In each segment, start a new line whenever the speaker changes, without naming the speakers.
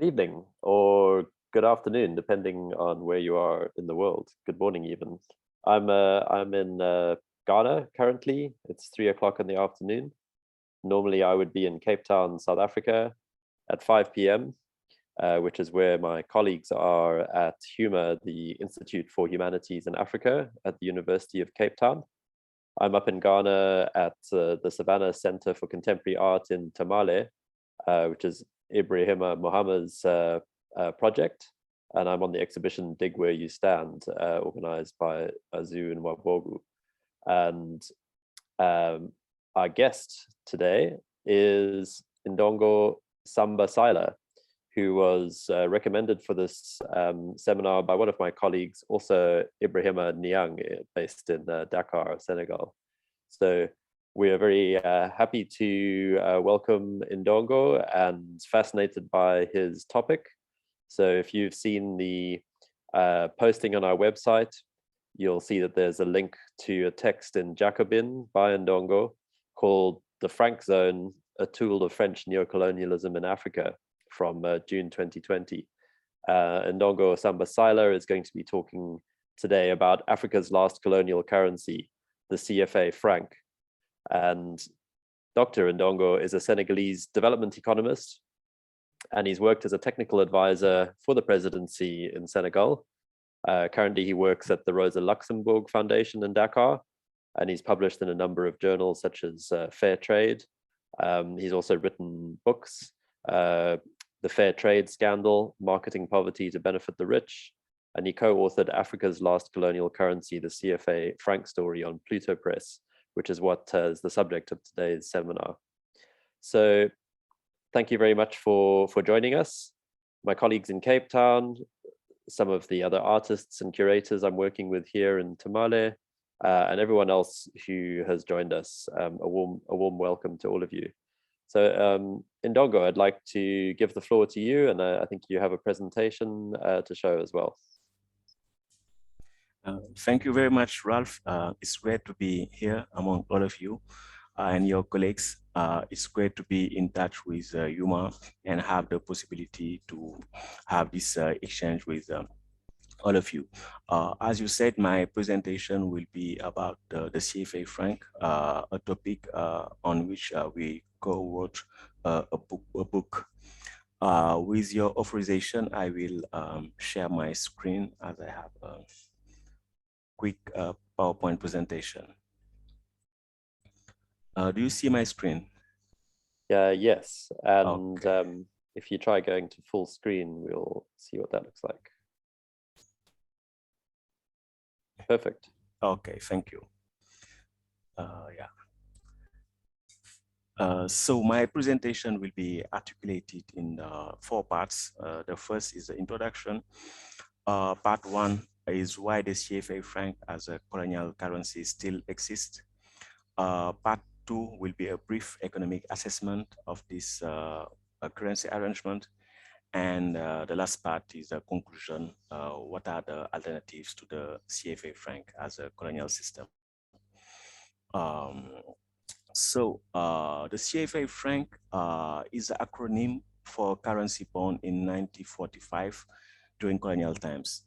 Evening or good afternoon, depending on where you are in the world. Good morning, even. I'm in Ghana currently. It's 3 o'clock in the afternoon. Normally, I would be in Cape Town, South Africa, at 5 p.m., which is where my colleagues are at HUMA, the Institute for Humanities in Africa, at the University of Cape Town. I'm up in Ghana at the Savannah Center for Contemporary Art in Tamale, which is Ibrahima Mohammed's project, and I'm on the exhibition Dig Where You Stand, organized by Azu and Wabogu. And our guest today is Ndongo Samba Sylla, who was recommended for this seminar by one of my colleagues, also Ibrahima Niang, based in Dakar, Senegal. So we are very happy to welcome Ndongo and fascinated by his topic. So if you've seen the posting on our website, you'll see that there's a link to a text in Jacobin by Ndongo called "The Franc Zone, a Tool of French Neocolonialism in Africa" from June 2020. Ndongo Samba Sylla is going to be talking today about Africa's last colonial currency, the CFA Franc. And Dr. Ndongo is a Senegalese development economist, and he's worked as a technical advisor for the presidency in Senegal. Currently, he works at the Rosa Luxemburg Foundation in Dakar, and he's published in a number of journals such as Fair Trade. He's also written books, The Fair Trade Scandal, Marketing Poverty to Benefit the Rich, and he co-authored Africa's Last Colonial Currency, the CFA Franc Story on Pluto Press, which is what is the subject of today's seminar. So thank you very much for joining us. My colleagues in Cape Town, some of the other artists and curators I'm working with here in Tamale, and everyone else who has joined us, a warm welcome to all of you. So Ndongo, I'd like to give the floor to you, and I think you have a presentation to show as well.
Thank you very much, Ralph. It's great to be here among all of you and your colleagues. It's great to be in touch with HUMA and have the possibility to have this exchange with all of you. As you said, my presentation will be about the CFA Franc, a topic on which we co-wrote a book. With your authorization, I will share my screen as I have quick PowerPoint presentation. Do you see my screen?
Yes, and okay. If you try going to full screen, we'll see what that looks like. Perfect.
Okay, thank you. So my presentation will be articulated in 4 parts. The first is the introduction. Part 1 is why the CFA franc as a colonial currency still exists. Part 2 will be a brief economic assessment of this currency arrangement. And the last part is a conclusion. What are the alternatives to the CFA franc as a colonial system? So the CFA franc is an acronym for currency born in 1945 during colonial times.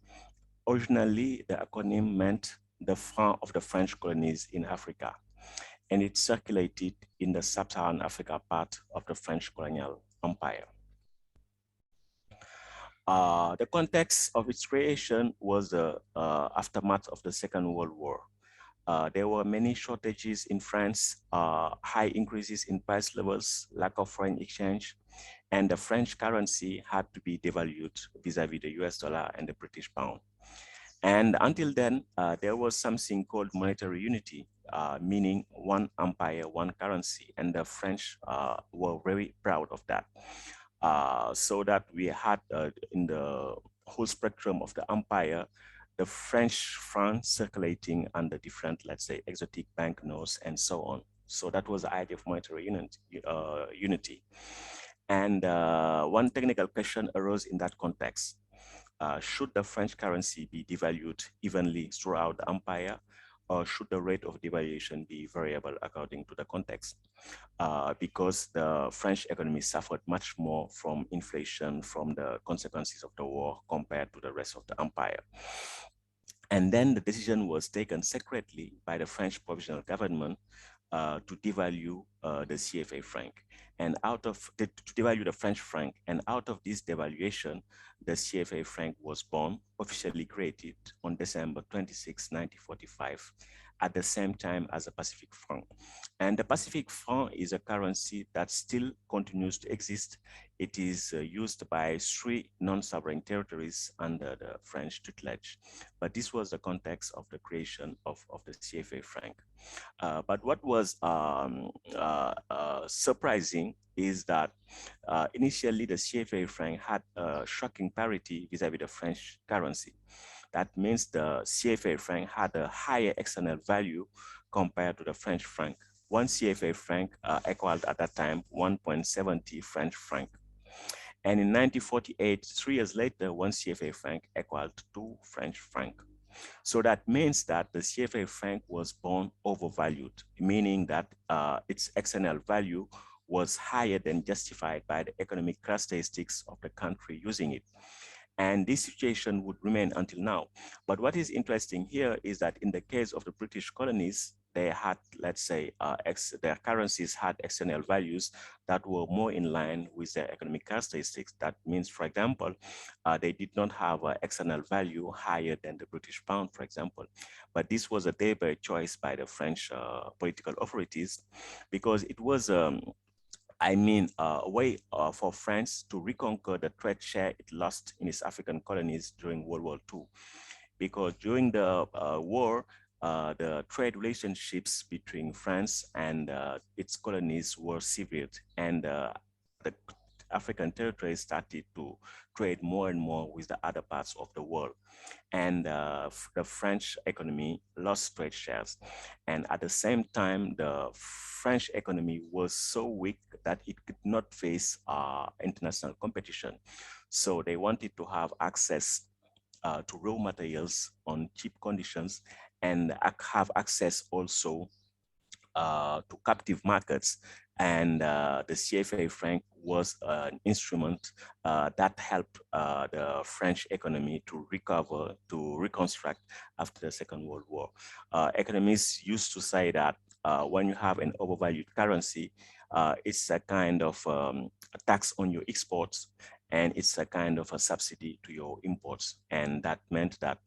Originally, the acronym meant the franc of the French colonies in Africa, and it circulated in the sub-Saharan Africa part of the French colonial empire. The context of its creation was the aftermath of the Second World War. There were many shortages in France, high increases in price levels, lack of foreign exchange, and the French currency had to be devalued vis-a-vis the US dollar and the British pound. And until then, there was something called monetary unity, meaning one empire, one currency, and the French were very proud of that. So that we had in the whole spectrum of the empire, the French franc circulating under different, let's say, exotic banknotes and so on. So that was the idea of monetary unity. And one technical question arose in that context. Should the French currency be devalued evenly throughout the empire, or should the rate of devaluation be variable according to the context? Because the French economy suffered much more from inflation, from the consequences of the war compared to the rest of the empire. And then the decision was taken secretly by the French provisional government to devalue the CFA franc. And to devalue the French franc, and out of this devaluation, the CFA franc was born, officially created on December 26, 1945, at the same time as the Pacific franc. And the Pacific franc is a currency that still continues to exist. It is used by 3 non-sovereign territories under the French tutelage. But this was the context of the creation of the CFA franc. But what was surprising is that initially the CFA franc had a shocking parity vis-a-vis the French currency. That means the CFA franc had a higher external value compared to the French franc. One CFA franc equaled at that time 1.70 French franc. And in 1948, 3 years later, one CFA franc equaled 2 French franc. So that means that the CFA franc was born overvalued, meaning that its external value was higher than justified by the economic characteristics of the country using it. And this situation would remain until now. But what is interesting here is that in the case of the British colonies, they had, let's say, their currencies had external values that were more in line with their economic characteristics. That means, for example, they did not have an external value higher than the British pound, for example. But this was a deliberate choice by the French political authorities, because it was a way for France to reconquer the trade share it lost in its African colonies during World War II. Because during the war, the trade relationships between France and its colonies were severed, and the African territories started to trade more and more with the other parts of the world. And the French economy lost trade shares. And at the same time, the French economy was so weak that it could not face international competition. So they wanted to have access to raw materials on cheap conditions, and have access also to captive markets. And the CFA franc was an instrument that helped the French economy to recover, to reconstruct after the Second World War. Economists used to say that when you have an overvalued currency, it's a kind of a tax on your exports, and it's a kind of a subsidy to your imports. And that meant that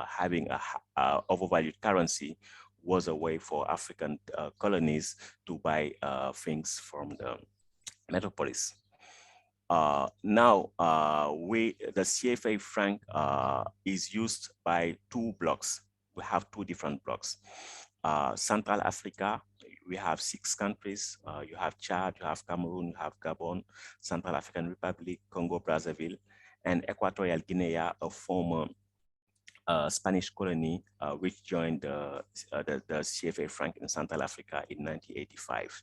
having a overvalued currency was a way for African colonies to buy things from the metropolis. Now, the CFA franc is used by 2 blocks. We have 2 different blocks. Central Africa, we have 6 countries. You have Chad, you have Cameroon, you have Gabon, Central African Republic, Congo, Brazzaville, and Equatorial Guinea, a former Spanish colony, which joined the CFA franc in Central Africa in 1985.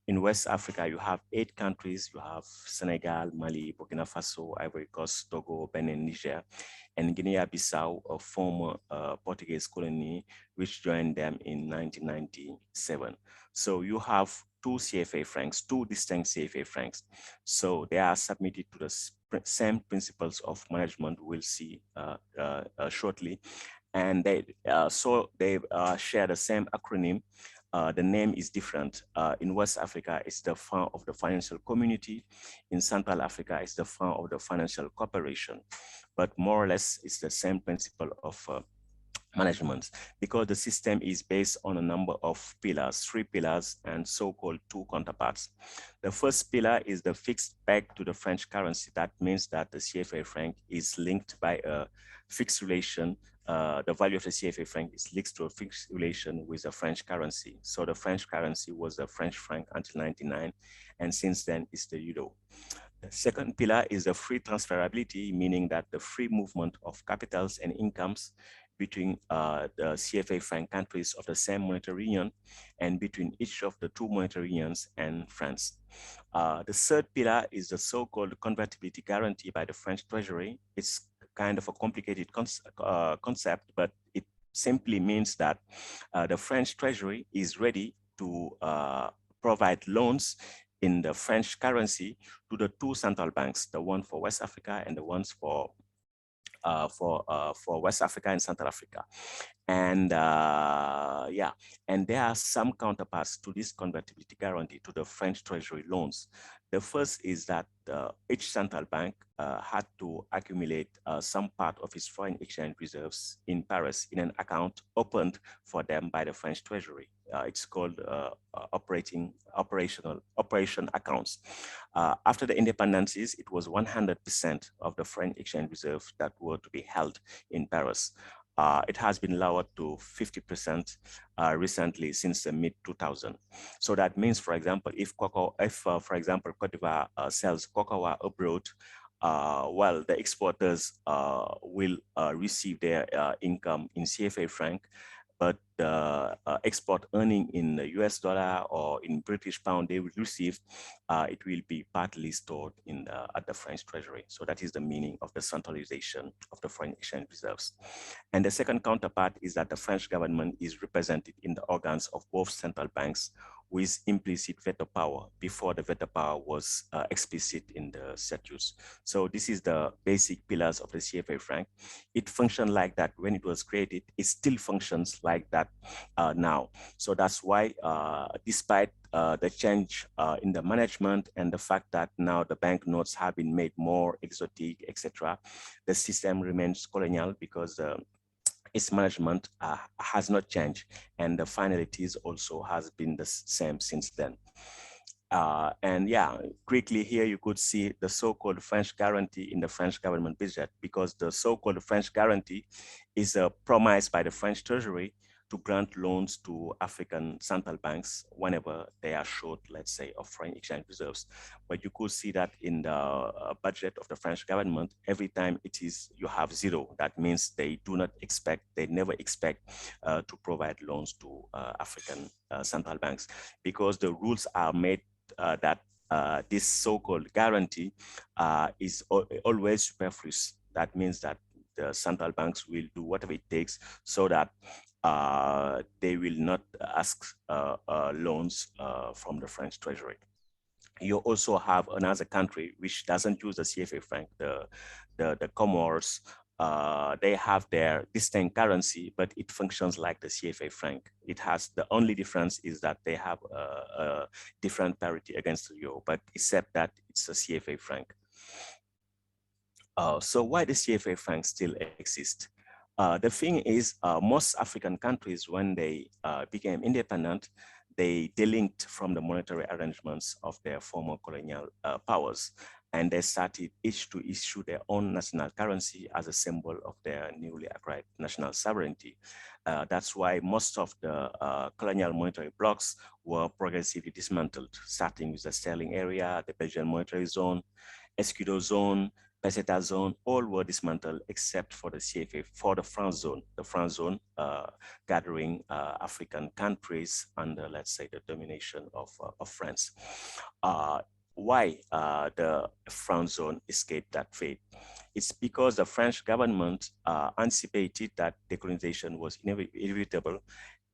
In West Africa, you have 8 countries. You have Senegal, Mali, Burkina Faso, Ivory Coast, Togo, Benin, Niger, and Guinea-Bissau, a former Portuguese colony, which joined them in 1997. So you have 2 CFA francs, 2 distinct CFA francs. So they are submitted to the same principles of management we'll see shortly. And they share the same acronym. The name is different. In West Africa, it's the Fund of the Financial Community. In Central Africa, it's the Fund of the Financial Corporation. But more or less, it's the same principle of management, because the system is based on a number of pillars, 3 pillars, and so-called 2 counterparts. The first pillar is the fixed peg to the French currency. That means that the CFA franc is linked by a fixed relation. The value of the CFA franc is linked to a fixed relation with the French currency. So the French currency was the French franc until 1999, and since then it's the euro. The second pillar is the free transferability, meaning that the free movement of capitals and incomes between the CFA franc countries of the same monetary union, and between each of the 2 monetary unions and France. The third pillar is the so-called convertibility guarantee by the French Treasury. It's kind of a complicated concept, but it simply means that the French Treasury is ready to provide loans in the French currency to the two central banks, the one for West Africa and the ones for West Africa and Central Africa. And yeah, and there are some counterparts to this convertibility guarantee to the French Treasury loans. The first is that each central bank had to accumulate some part of its foreign exchange reserves in Paris in an account opened for them by the French Treasury. It's called operation accounts. After the independencies, it was 100% of the foreign exchange reserve that were to be held in Paris. It has been lowered to 50% recently since the mid-2000. So that means, for example, if for example, Cote d'Ivoire sells cocoa abroad, well, the exporters will receive their income in CFA franc, but the export earning in the US dollar or in British pound they will receive, it will be partly stored in at the French Treasury. So that is the meaning of the centralization of the foreign exchange reserves. And the second counterpart is that the French government is represented in the organs of both central banks with implicit veto power before the veto power was explicit in the statutes. So this is the basic pillars of the CFA franc. It functioned like that when it was created. It still functions like that now. So that's why, despite the change in the management and the fact that now the banknotes have been made more exotic, etc., the system remains colonial because its management has not changed, and the finalities also has been the same since then. And yeah, quickly here you could see the so-called French guarantee in the French government budget, because the so-called French guarantee is a promise by the French Treasury to grant loans to African central banks whenever they are short, let's say, of foreign exchange reserves. But you could see that in the budget of the French government, every time you have zero. That means they never expect to provide loans to African central banks, because the rules are made that this so-called guarantee is always superfluous. That means that the central banks will do whatever it takes so that they will not ask loans from the French Treasury. You also have another country which doesn't use the CFA franc, the Comoros. They have their distinct currency, but it functions like the CFA franc. The only difference is that they have a different parity against the euro, but except that it's a CFA franc. So why the CFA franc still exists? The thing is, most African countries, when they became independent, they delinked from the monetary arrangements of their former colonial powers, and they started each to issue their own national currency as a symbol of their newly acquired national sovereignty. That's why most of the colonial monetary blocks were progressively dismantled, starting with the sterling area, the Belgian monetary zone, Escudo zone, Peseta zone, all were dismantled except for the CFA, for the franc zone. The franc zone gathering African countries under, let's say, the domination of France. Why the franc zone escaped that fate? It's because the French government anticipated that decolonization was inevitable,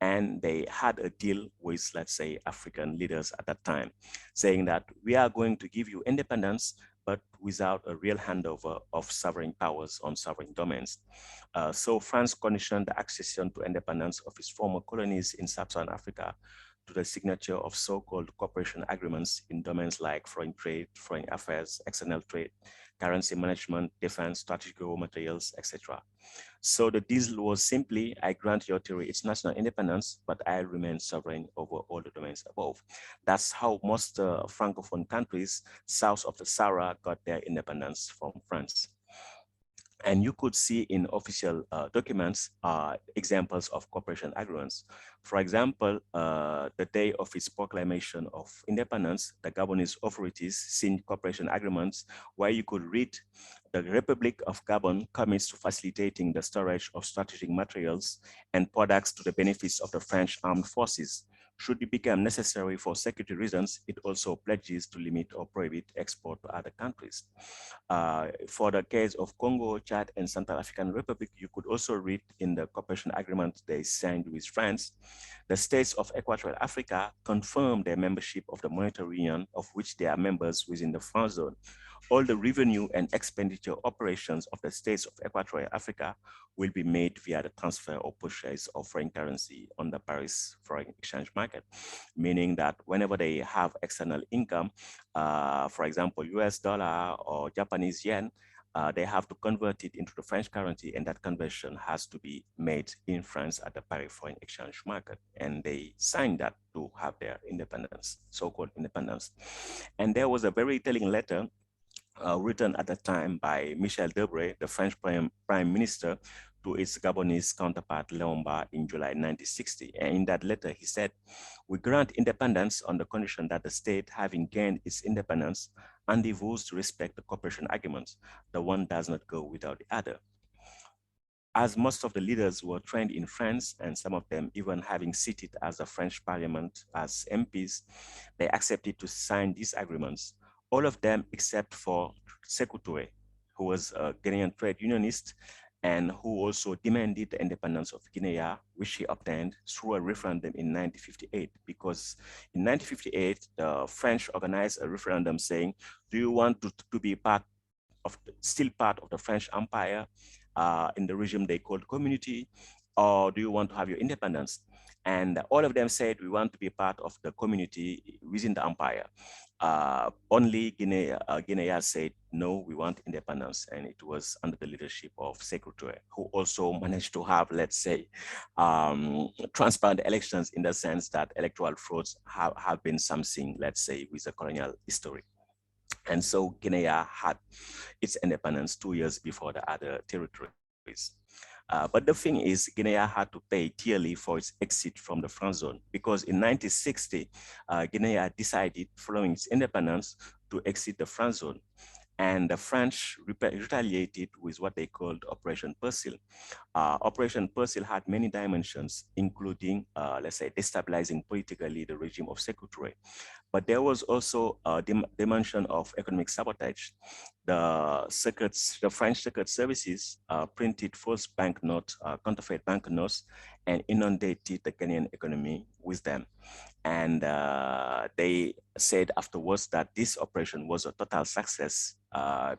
and they had a deal with, let's say, African leaders at that time, saying that we are going to give you independence, but without a real handover of sovereign powers on sovereign domains. So France conditioned the accession to independence of its former colonies in sub-Saharan Africa to the signature of so-called cooperation agreements in domains like foreign trade, foreign affairs, external trade, currency management, defense, strategic raw materials, etc. So the deal was simply, I grant your territory its national independence, but I remain sovereign over all the domains above. That's how most Francophone countries south of the Sahara got their independence from France. And you could see in official documents examples of cooperation agreements. For example, the day of its proclamation of independence, the Gabonese authorities signed cooperation agreements where you could read, the Republic of Gabon commits to facilitating the storage of strategic materials and products to the benefits of the French armed forces, Should it become necessary for security reasons, it also pledges to limit or prohibit export to other countries. For the case of Congo, Chad, and Central African Republic, you could also read in the cooperation agreement they signed with France, the states of Equatorial Africa confirm their membership of the Monetary Union, of which they are members within the Franc zone. All the revenue and expenditure operations of the states of Equatorial Africa will be made via the transfer or purchase of foreign currency on the Paris foreign exchange market, meaning that whenever they have external income, for example, US dollar or Japanese yen, they have to convert it into the French currency, and that conversion has to be made in France at the Paris foreign exchange market. And they signed that to have their independence, so-called independence. And there was a very telling letter written at the time by Michel Debré, the French Prime Minister, to its Gabonese counterpart Léon in July 1960. And in that letter, he said, "We grant independence on the condition that the state, having gained its independence, endeavors to respect the cooperation agreements. The one does not go without the other." As most of the leaders were trained in France, and some of them even having seated as the French parliament as MPs, they accepted to sign these agreements. All of them except for Sékou Touré, who was a Ghanaian trade unionist and who also demanded the independence of Guinea, which he obtained through a referendum in 1958. Because in 1958, the French organized a referendum saying, do you want to be still part of the French Empire in the regime they called community, or do you want to have your independence? And all of them said, we want to be part of the community within the empire. Only Guinea said, no, we want independence. And it was under the leadership of Sékou Touré, who also managed to have, let's say, transparent elections in the sense that electoral frauds have been something, let's say, with a colonial history. And so Guinea had its independence 2 years before the other territories. But the thing is, Guinea had to pay dearly for its exit from the Franc zone, because in 1960, Guinea decided, following its independence, to exit the Franc zone. And the French retaliated with what they called Operation Persil. Operation Persil had many dimensions, including, let's say, destabilizing politically the regime of Sékou Touré. But there was also a dimension of economic sabotage. The French Secret Services printed false banknotes, counterfeit banknotes, and inundated the Ghanaian economy with them. And they said afterwards that this operation was a total success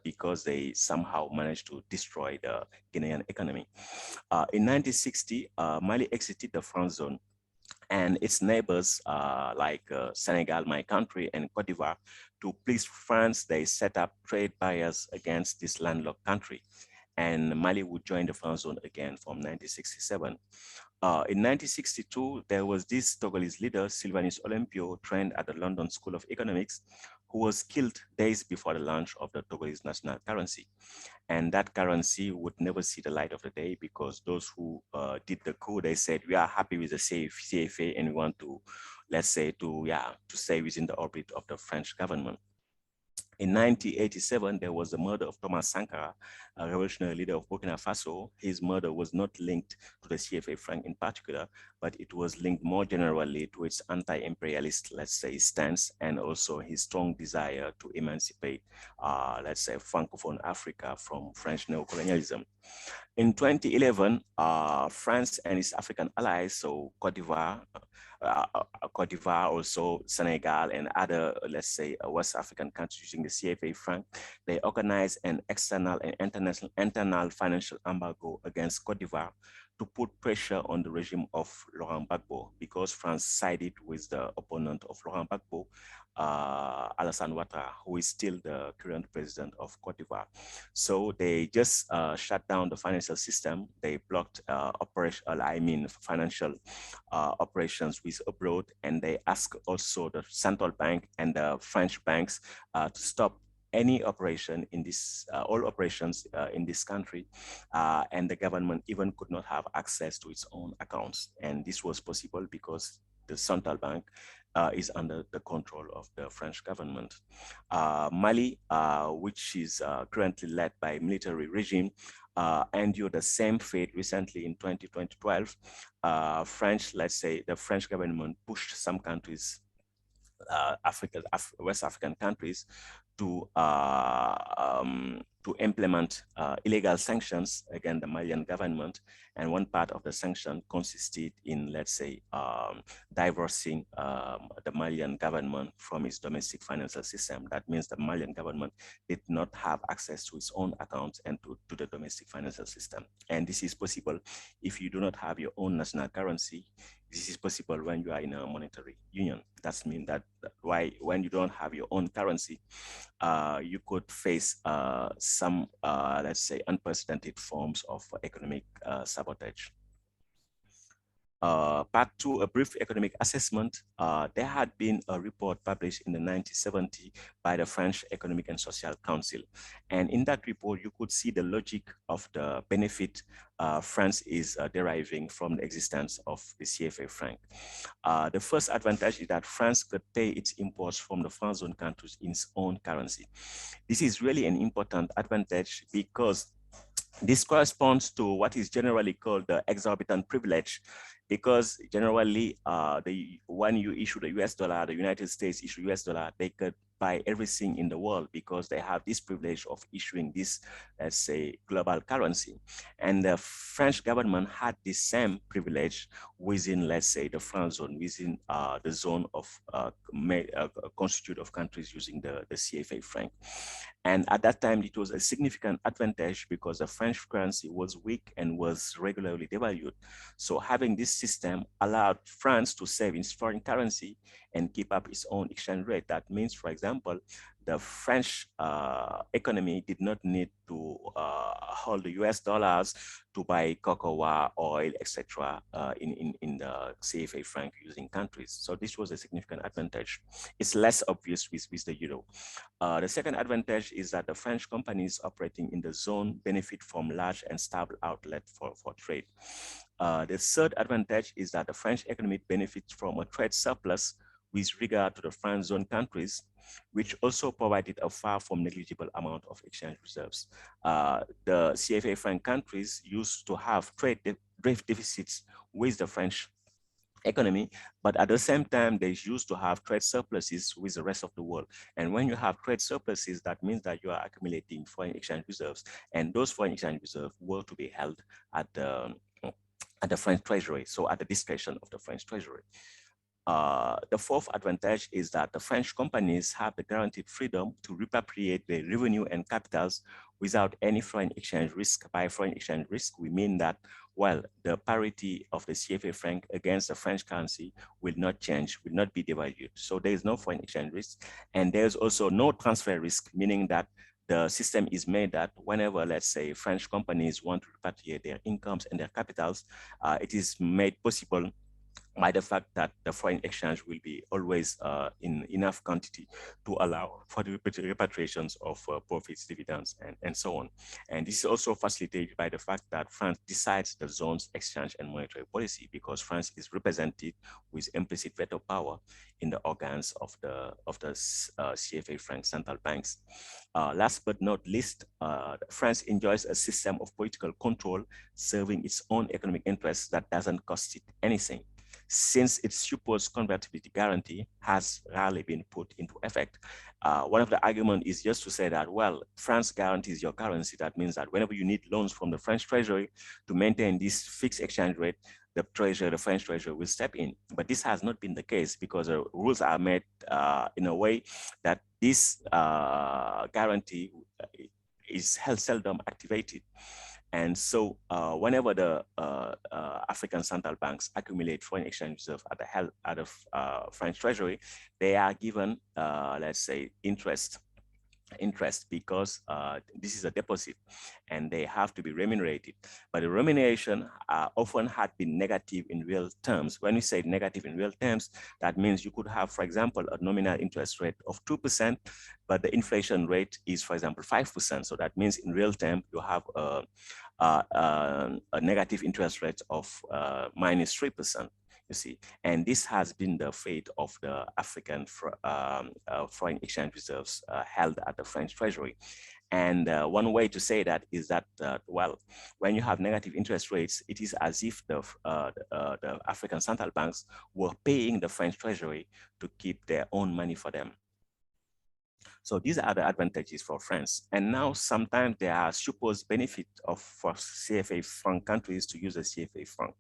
because they somehow managed to destroy the Ghanaian economy. In 1960, Mali exited the Franc zone, and its neighbors like Senegal, my country, and Cote d'Ivoire, to please France, they set up trade barriers against this landlocked country. And Mali would join the Franc zone again from 1967. In 1962, there was this Togolese leader, Sylvanus Olympio, trained at the London School of Economics, who was killed days before the launch of the Togolese national currency. And that currency would never see the light of the day, because those who did the coup, they said, we are happy with the CFA and we want to, let's say, to stay within the orbit of the French government. In 1987, there was the murder of Thomas Sankara, a revolutionary leader of Burkina Faso. His murder was not linked to the CFA Franc in particular, but it was linked more generally to its anti-imperialist, let's say, stance, and also his strong desire to emancipate, let's say, Francophone Africa from French neocolonialism. In 2011, France and its African allies, so Cote d'Ivoire, also Senegal, and other, let's say, West African countries using the CFA Franc, they organized an external and internal financial embargo against Cote d'Ivoire to put pressure on the regime of Laurent Gbagbo, because France sided with the opponent of Laurent Gbagbo, Alassane Ouattara, who is still the current president of Cote d'Ivoire. So they just shut down the financial system. They blocked financial operations with abroad, and they asked also the central bank and the French banks to stop any operation in this, all operations in this country, and the government even could not have access to its own accounts. And this was possible because the central bank is under the control of the French government. Mali, which is currently led by military regime, endured the same fate recently in 2012. Let's say the French government pushed some countries, West African countries, to implement illegal sanctions against the Malian government. And one part of the sanction consisted in, let's say, divorcing the Malian government from its domestic financial system. That means the Malian government did not have access to its own accounts and to the domestic financial system. And this is possible if you do not have your own national currency. This is possible when you are in a monetary union. That means that when you don't have your own currency, you could face some, let's say, unprecedented forms of economic sabotage. Part two, a brief economic assessment. There had been a report published in the 1970s by the French Economic and Social Council. And in that report, you could see the logic of the benefit France is deriving from the existence of the CFA franc. The first advantage is that France could pay its imports from the Franc zone countries in its own currency. This is really an important advantage because this corresponds to what is generally called the exorbitant privilege, because generally when you issue the US dollar, the United States issue US dollar, they could buy everything in the world because they have this privilege of issuing this, let's say, global currency. And the French government had the same privilege within, let's say, the Franc zone, within the zone of constitute of countries using the CFA franc. And at that time, it was a significant advantage because the French currency was weak and was regularly devalued. So having this system allowed France to save its foreign currency and keep up its own exchange rate. That means, for example, the French economy did not need to hold the US dollars to buy cocoa, oil, etc. In the CFA franc using countries. So this was a significant advantage. It's less obvious with the euro. The second advantage is that the French companies operating in the zone benefit from large and stable outlet for trade. The third advantage is that the French economy benefits from a trade surplus with regard to the Franc zone countries, which also provided a far from negligible amount of exchange reserves. The CFA franc countries used to have trade deficits with the French economy, but at the same time, they used to have trade surpluses with the rest of the world. And when you have trade surpluses, that means that you are accumulating foreign exchange reserves, and those foreign exchange reserves were to be held at the French Treasury, so at the discretion of the French Treasury. The fourth advantage is that the French companies have the guaranteed freedom to repatriate their revenue and capitals without any foreign exchange risk. By foreign exchange risk, we mean that, well, the parity of the CFA franc against the French currency will not change, will not be devalued. So there is no foreign exchange risk. And there's also no transfer risk, meaning that the system is made that whenever, let's say, French companies want to repatriate their incomes and their capitals, it is made possible by the fact that the foreign exchange will be always in enough quantity to allow for the repatriations of profits, dividends, and so on. And this is also facilitated by the fact that France decides the zone's exchange and monetary policy, because France is represented with implicit veto power in the organs of the CFA franc central banks. Last but not least, France enjoys a system of political control serving its own economic interests that doesn't cost it anything, since its supposed convertibility guarantee has rarely been put into effect. One of the arguments is just to say that, well, France guarantees your currency. That means that whenever you need loans from the French Treasury to maintain this fixed exchange rate, the French Treasury will step in. But this has not been the case, because the rules are made in a way that this guarantee is seldom activated. And so whenever the African central banks accumulate foreign exchange reserve at the French Treasury, they are given, let's say, interest because this is a deposit and they have to be remunerated. But the remuneration often had been negative in real terms. When we say negative in real terms, that means you could have, for example, a nominal interest rate of 2%, but the inflation rate is, for example, 5%. So that means in real terms, you have a negative interest rate of minus 3%. You see, and this has been the fate of the African foreign exchange reserves held at the French Treasury. And one way to say that is that, well, when you have negative interest rates, it is as if the African central banks were paying the French treasury to keep their own money for them. So these are the advantages for France. And now sometimes there are supposed benefit for CFA Franc countries to use a CFA Franc.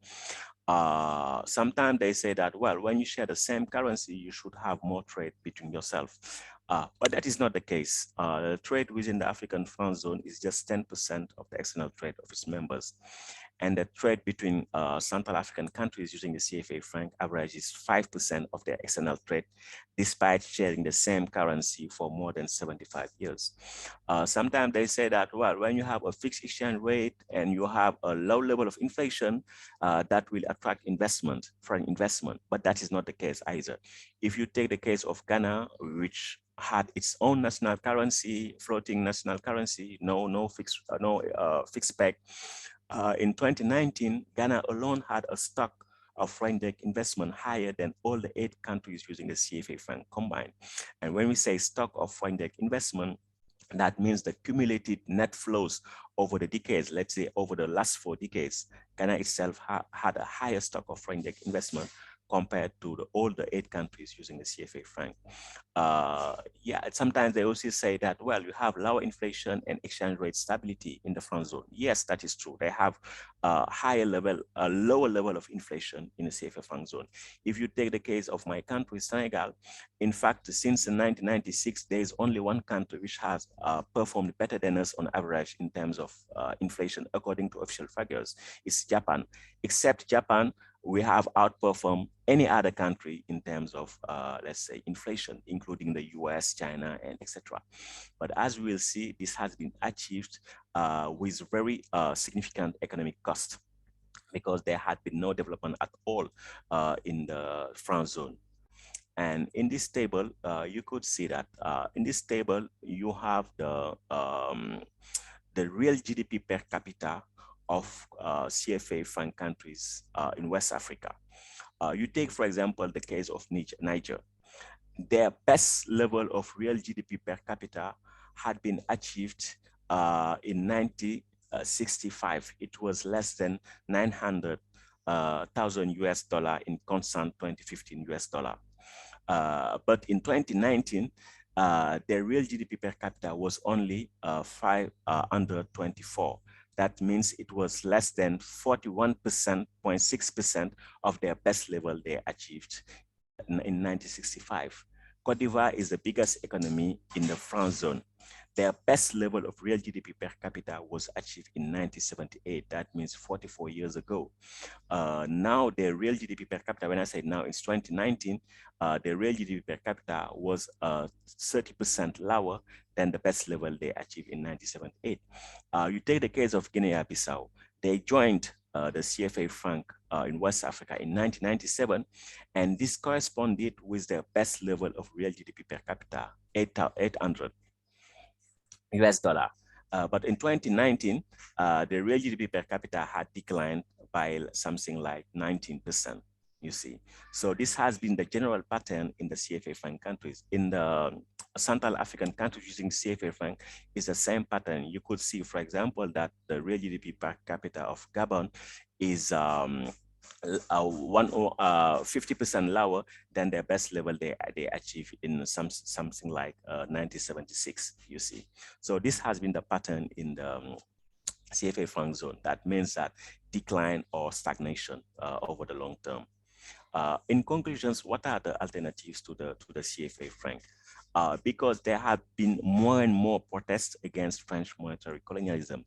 Sometimes they say that, well, when you share the same currency, you should have more trade between yourself. But that is not the case. The trade within the African franc zone is just 10% of the external trade of its members. And the trade between Central African countries using the CFA franc averages 5% of their external trade, despite sharing the same currency for more than 75 years. Sometimes they say that, well, when you have a fixed exchange rate and you have a low level of inflation, that will attract investment, foreign investment, but that is not the case either. If you take the case of Ghana, which had its own national currency, floating national currency, no fixed peg. In 2019, Ghana alone had a stock of foreign direct investment higher than all the 8 countries using the CFA franc combined. And when we say stock of foreign direct investment, that means the cumulated net flows over the decades, let's say over the last 4 decades, Ghana itself had a higher stock of foreign direct investment compared to all the 8 countries using the CFA franc. Yeah, sometimes they also say that, well, you have lower inflation and exchange rate stability in the franc zone. Yes, that is true. They have a lower level of inflation in the CFA franc zone. If you take the case of my country, Senegal, in fact, since 1996, there is only one country which has performed better than us on average in terms of inflation, according to official figures. It's Japan. Except Japan, we have outperformed any other country in terms of, let's say, inflation, including the US, China, and etc. But as we will see, this has been achieved with very significant economic cost, because there had been no development at all in the franc zone. And in this table, you could see that in this table, you have the real GDP per capita of CFA franc countries in West Africa. You take, for example, the case of Niger. Their best level of real GDP per capita had been achieved in 1965. It was less than 900,000 US dollar in constant 2015 US dollar. But in 2019, their real GDP per capita was only 524. That means it was less than 41.6% of their best level they achieved in 1965. Cote d'Ivoire is the biggest economy in the franc zone. Their best level of real GDP per capita was achieved in 1978. That means 44 years ago. Now their real GDP per capita, when I say now, it's 2019, the real GDP per capita was 30% lower than the best level they achieved in 1978. You take the case of Guinea-Bissau. They joined the CFA franc in West Africa in 1997, and this corresponded with their best level of real GDP per capita, 800 US dollar. But in 2019, the real GDP per capita had declined by something like 19%, you see. So this has been the general pattern in the CFA franc countries. In the Central African countries using CFA franc is the same pattern. You could see, for example, that the real GDP per capita of Gabon is 50% lower than their best level they achieved in something like 1976, you see. So this has been the pattern in the CFA franc zone. That means that decline or stagnation over the long term. In conclusions, what are the alternatives to the CFA franc? Because there have been more and more protests against French monetary colonialism.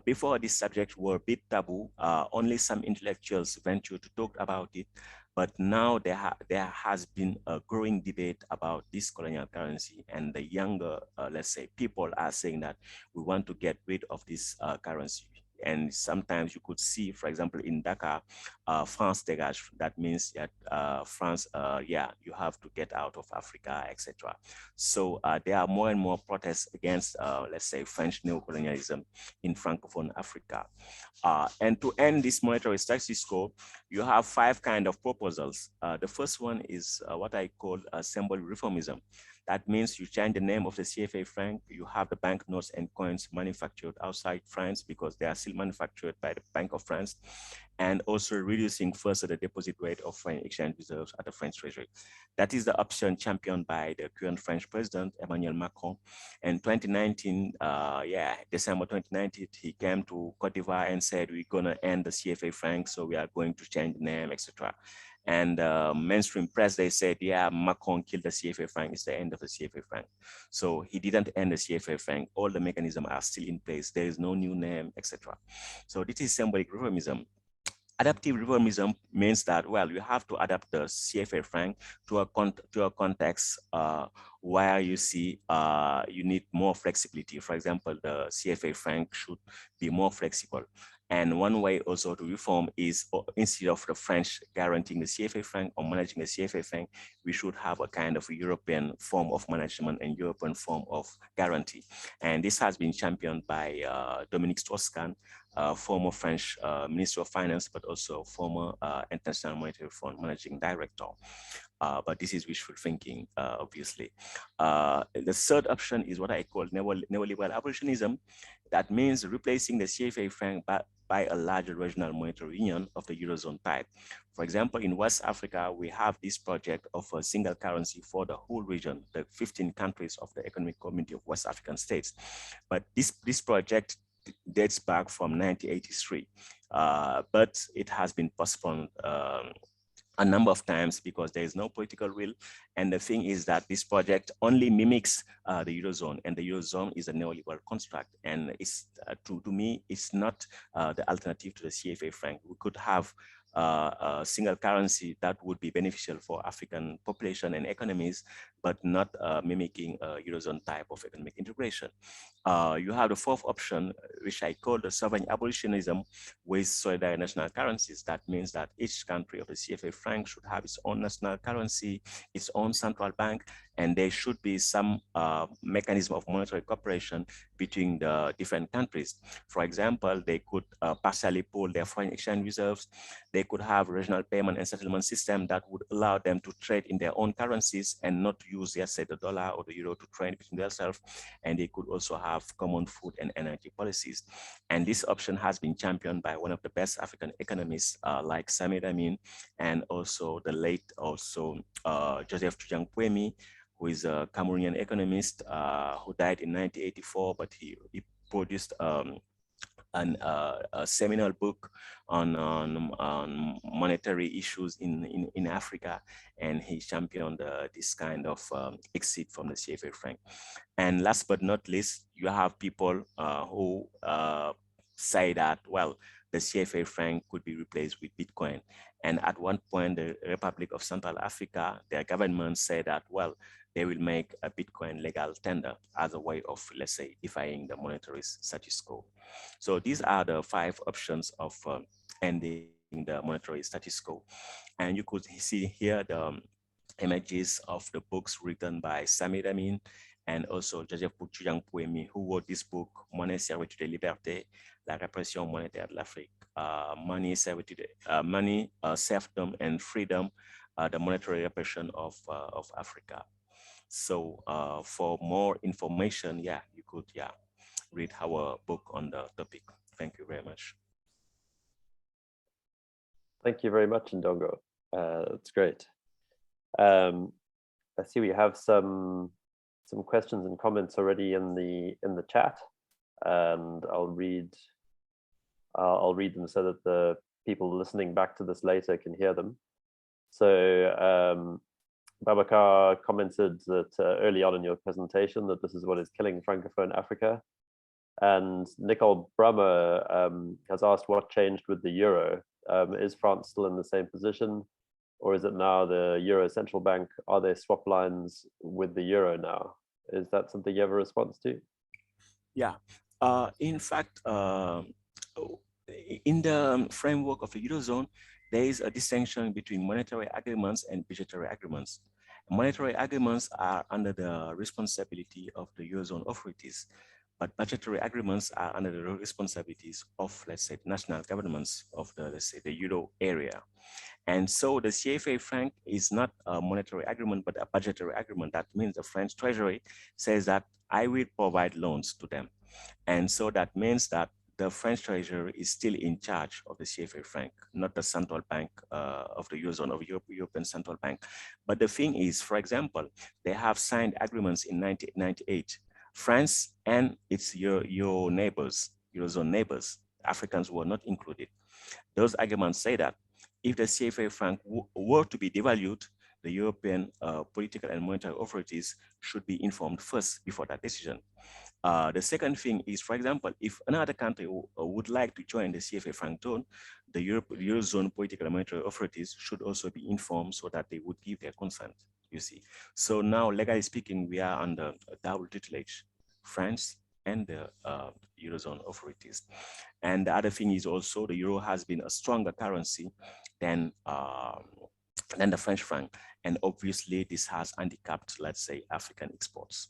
Before this subject were a bit taboo, only some intellectuals ventured to talk about it, but now there has been a growing debate about this colonial currency, and the younger, let's say, people are saying that we want to get rid of this currency. And sometimes you could see, for example, in Dakar, France dégage. That means that France, yeah, you have to get out of Africa, etc. So there are more and more protests against, let's say, French neocolonialism in Francophone Africa. And to end this monetary status quo, you have 5 kinds of proposals. The first one is what I call symbol reformism. That means you change the name of the CFA franc, you have the banknotes and coins manufactured outside France because they are still manufactured by the Bank of France, and also reducing further the deposit rate of foreign exchange reserves at the French Treasury. That is the option championed by the current French president, Emmanuel Macron. In 2019, December 2019, he came to Cote d'Ivoire and said, we're gonna end the CFA franc, so we are going to change the name, etc. And mainstream press, they said, yeah, Macron killed the CFA franc, it's the end of the CFA franc. So he didn't end the CFA franc, all the mechanisms are still in place, there is no new name, etc. So this is symbolic reformism. Adaptive reformism means that, well, you have to adapt the CFA franc to a context where you see you need more flexibility. For example, the CFA franc should be more flexible. And one way also to reform is, instead of the French guaranteeing the CFA franc or managing the CFA franc, we should have a kind of a European form of management and European form of guarantee. And this has been championed by Dominique Strauss-Kahn, former French Minister of Finance, but also former International Monetary Fund Managing Director. But this is wishful thinking, obviously. The third option is what I call neoliberal abolitionism. That means replacing the CFA franc by a larger regional monetary union of the Eurozone type. For example, in West Africa, we have this project of a single currency for the whole region, the 15 countries of the Economic Community of West African States. But this project dates back from 1983, but it has been postponed a number of times because there is no political will. And the thing is that this project only mimics the Eurozone, and the Eurozone is a neoliberal construct. And it's, to me, it's not the alternative to the CFA franc. We could have a single currency that would be beneficial for African population and economies, but not mimicking a Eurozone type of economic integration. You have the fourth option, which I call the sovereign abolitionism with solidary national currencies. That means that each country of the CFA franc should have its own national currency, its own central bank, and there should be some mechanism of monetary cooperation between the different countries. For example, they could partially pool their foreign exchange reserves. They could have regional payment and settlement system that would allow them to trade in their own currencies and not use, let's say, the dollar or the euro to trade between themselves. And they could also have common food and energy policies. And this option has been championed by one of the best African economists like Samir Amin, and also the late Joseph Tujang-Quemi, who is a Cameroonian economist who died in 1984, but he produced a seminal book on monetary issues in Africa, and he championed this kind of exit from the CFA franc. And last but not least, you have people who say that, well, the CFA franc could be replaced with Bitcoin. And at one point, the Republic of Central Africa, their government said that, well, they will make a Bitcoin legal tender as a way of, let's say, defying the monetary status quo. So these are the 5 options of ending the monetary status quo. And you could see here the images of the books written by Samir Amin and also Joseph Tujang-Quemi, who wrote this book, Monnaie, Servitude et Liberté, La répression monétaire de l'Afrique, Money, Servitude, Money, Serfdom and Freedom, the monetary repression of Africa. So for more information, you could read our book on the topic. Thank you very much.
Thank you very much, Ndongo. That's great. I see we have some questions and comments already in the chat, and I'll read them so that the people listening back to this later can hear them. So Babacar commented that early on in your presentation that this is what is killing Francophone Africa. And Nicole Brummer has asked what changed with the euro. Is France still in the same position, or is it now the Euro Central Bank? Are there swap lines with the euro now? Is that something you have a response to?
Yeah, in fact, in the framework of the Eurozone, there is a distinction between monetary agreements and budgetary agreements. Monetary agreements are under the responsibility of the Eurozone authorities. but budgetary agreements are under the responsibilities of, let's say, national governments of the, let's say, the Euro area. And so the CFA franc is not a monetary agreement, but a budgetary agreement. That means the French Treasury says that I will provide loans to them. And so that means that the French Treasury is still in charge of the CFA franc, not the central bank of the Eurozone, of European Central Bank. But the thing is, for example, they have signed agreements in 1998. France and its your neighbors, Eurozone neighbors, Africans were not included. Those agreements say that if the CFA franc were to be devalued, the European political and monetary authorities should be informed first before that decision. The second thing is, for example, if another country would like to join the CFA franc zone, the Eurozone political and monetary authorities should also be informed so that they would give their consent, you see. So now, legally speaking, we are under a double tutelage, France and the Eurozone authorities. And the other thing is also the euro has been a stronger currency than the French franc. And obviously this has handicapped, let's say, African exports.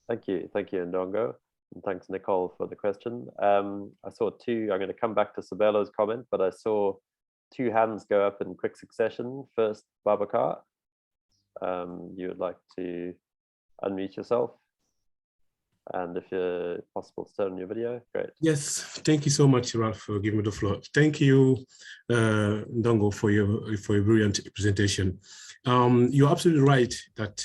Thank you, Ndongo. And thanks, Nicole, for the question. I saw two, I'm going to come back to Sabelo's comment, but I saw two hands go up in quick succession. First, Babacar, you would like to unmute yourself? And if it's possible to turn on your video, great.
Yes, thank you so much, Ralph, for giving me the floor. Thank you, Ndongo, for your brilliant presentation. You're absolutely right that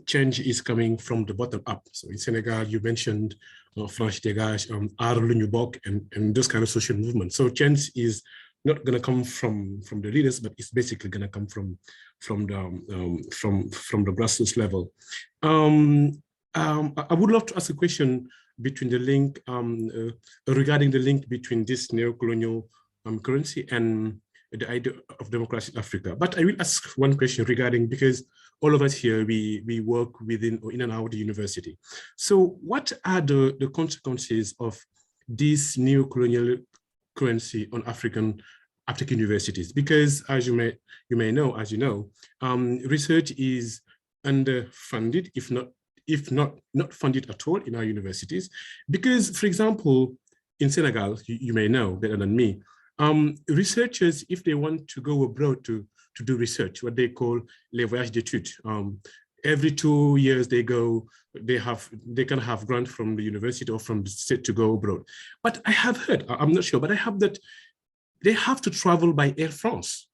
change is coming from the bottom up. So in Senegal, you mentioned Franche Dégage, Aar Lu Ñu Bokk, and those kind of social movements. So change is not going to come from the leaders, but it's basically going to come from the grassroots level. I would love to ask a question between the link regarding the link between this neo-colonial currency and the idea of democracy in Africa. But I will ask one question regarding, because all of us here, we work within or in and out of the university. So what are the consequences of this neo-colonial currency on African universities? Because as you may know, research is underfunded, if not funded at all in our universities. Because, for example, in Senegal, you may know better than me, researchers, if they want to go abroad to do research, what they call les voyages d'études, every 2 years they go, they can have grant from the university or from the state to go abroad. But I have heard, I'm not sure, but I have that they have to travel by Air France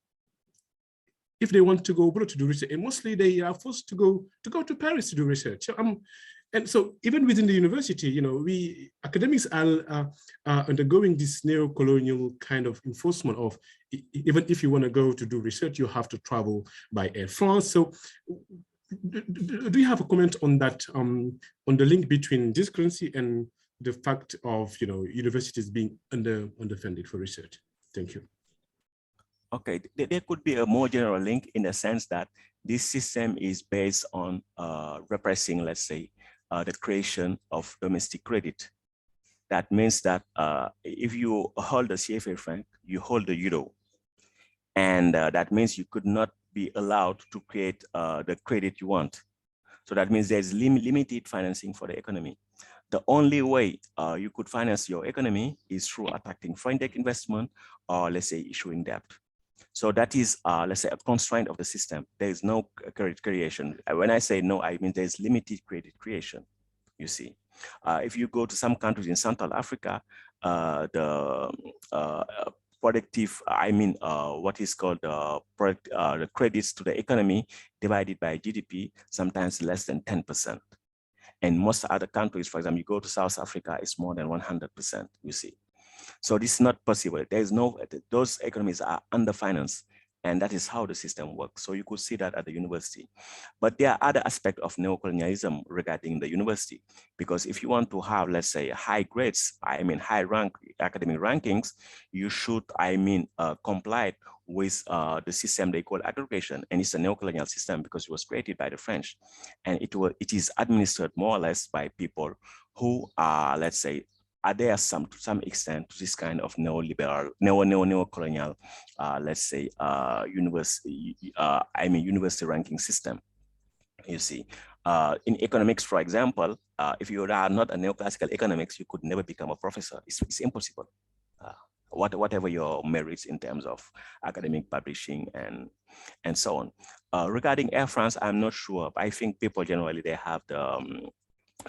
if they want to go abroad to do research, and mostly they are forced to go to Paris to do research. And so even within the university, we academics are undergoing this neo-colonial kind of enforcement of, even if you want to go to do research, you have to travel by Air France. So do you have a comment on that, on the link between this currency and the fact of universities being underfunded for research? Thank you.
Okay, there could be a more general link in the sense that this system is based on repressing, let's say, the creation of domestic credit. That means that if you hold the CFA franc, you hold the euro. And that means you could not be allowed to create the credit you want. So that means there's limited financing for the economy. The only way you could finance your economy is through attracting foreign direct investment or, let's say, issuing debt. So that is, let's say, a constraint of the system. There is no credit creation. When I say no, I mean there's limited credit creation, you see. If you go to some countries in Central Africa, the productive, what is called the credits to the economy divided by GDP, sometimes less than 10%. And most other countries, for example, you go to South Africa, it's more than 100%, you see. So this is not possible. There is no, those economies are underfinanced, and that is how the system works. So you could see that at the university. But there are other aspects of neocolonialism regarding the university, because if you want to have, let's say, high grades, high rank academic rankings, you should, comply with the system they call aggregation, and it's a neocolonial system because it was created by the French, and it is administered more or less by people who are, let's say, adhere to some extent to this kind of neoliberal, neocolonial, let's say, university ranking system. You see, In economics, for example, if you are not a neoclassical economics, you could never become a professor. It's impossible. Whatever your merits in terms of academic publishing and so on. Regarding Air France, I'm not sure. I think people generally, they have the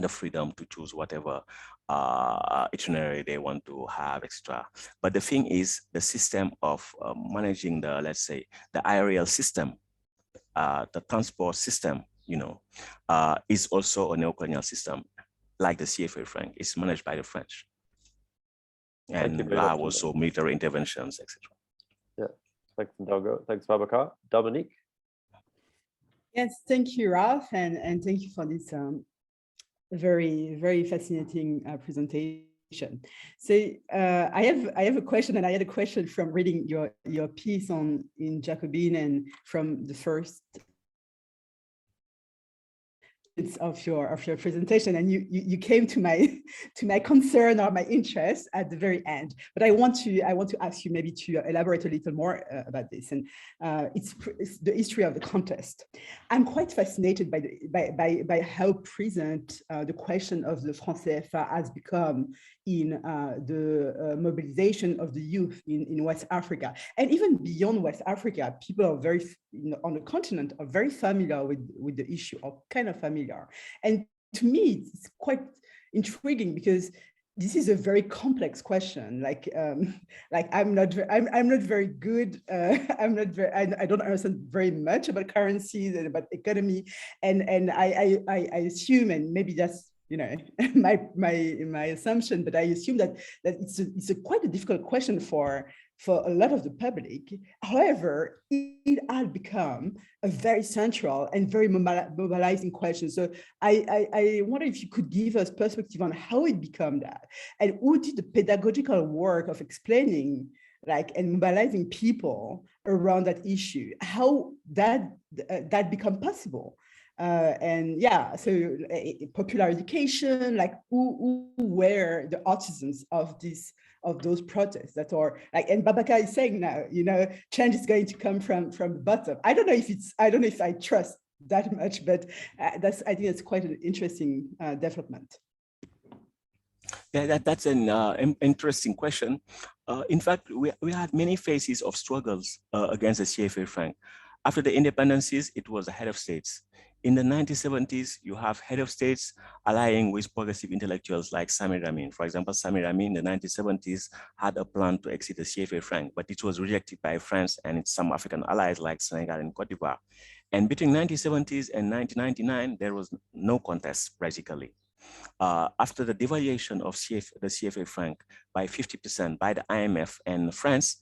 freedom to choose whatever itinerary they want to have extra. But the thing is, the system of managing the, let's say, the aerial system, the transport system, is also a neocolonial system, like the CFA Franc. It's managed by the French. And you have also military interventions, etc.
Yeah, thanks, Ndongo. Thanks, Babacar. Dominique?
Yes, thank you, Ralph, and thank you for this very, very fascinating presentation. So I have a question, and I had a question from reading your piece in Jacobin and from the first of your presentation, and you came to my concern or my interest at the very end. But I want to ask you maybe to elaborate a little more about this, and it's the history of the contest. I'm quite fascinated by how present the question of the franc CFA has become in the mobilization of the youth in West Africa, and even beyond West Africa. People are very, on the continent, are very familiar with the issue, or kind of familiar. And to me, it's quite intriguing because this is a very complex question. Like I'm not very good. I don't understand very much about currencies and about economy, and I assume, and maybe that's my assumption, but I assume that it's quite a difficult question for a lot of the public. However, it has become a very central and very mobilizing question. So I wonder if you could give us perspective on how it became that, and who did the pedagogical work of explaining and mobilizing people around that issue, how that become possible. And yeah, so popular education, who were the artisans of those protests that are and Babacar is saying now, change is going to come from the bottom. I don't know if I trust that much, but I think that's quite an interesting development.
Yeah, that's an interesting question. In fact, we had many phases of struggles against the CFA Franc. After the independencies, it was the head of states. In the 1970s, you have head of states allying with progressive intellectuals like Samir Amin. For example, Samir Amin in the 1970s had a plan to exit the CFA Franc, but it was rejected by France and its some African allies like Senegal and Cote d'Ivoire. And between 1970s and 1999, there was no contest, basically. After the devaluation of the CFA Franc by 50% by the IMF and France,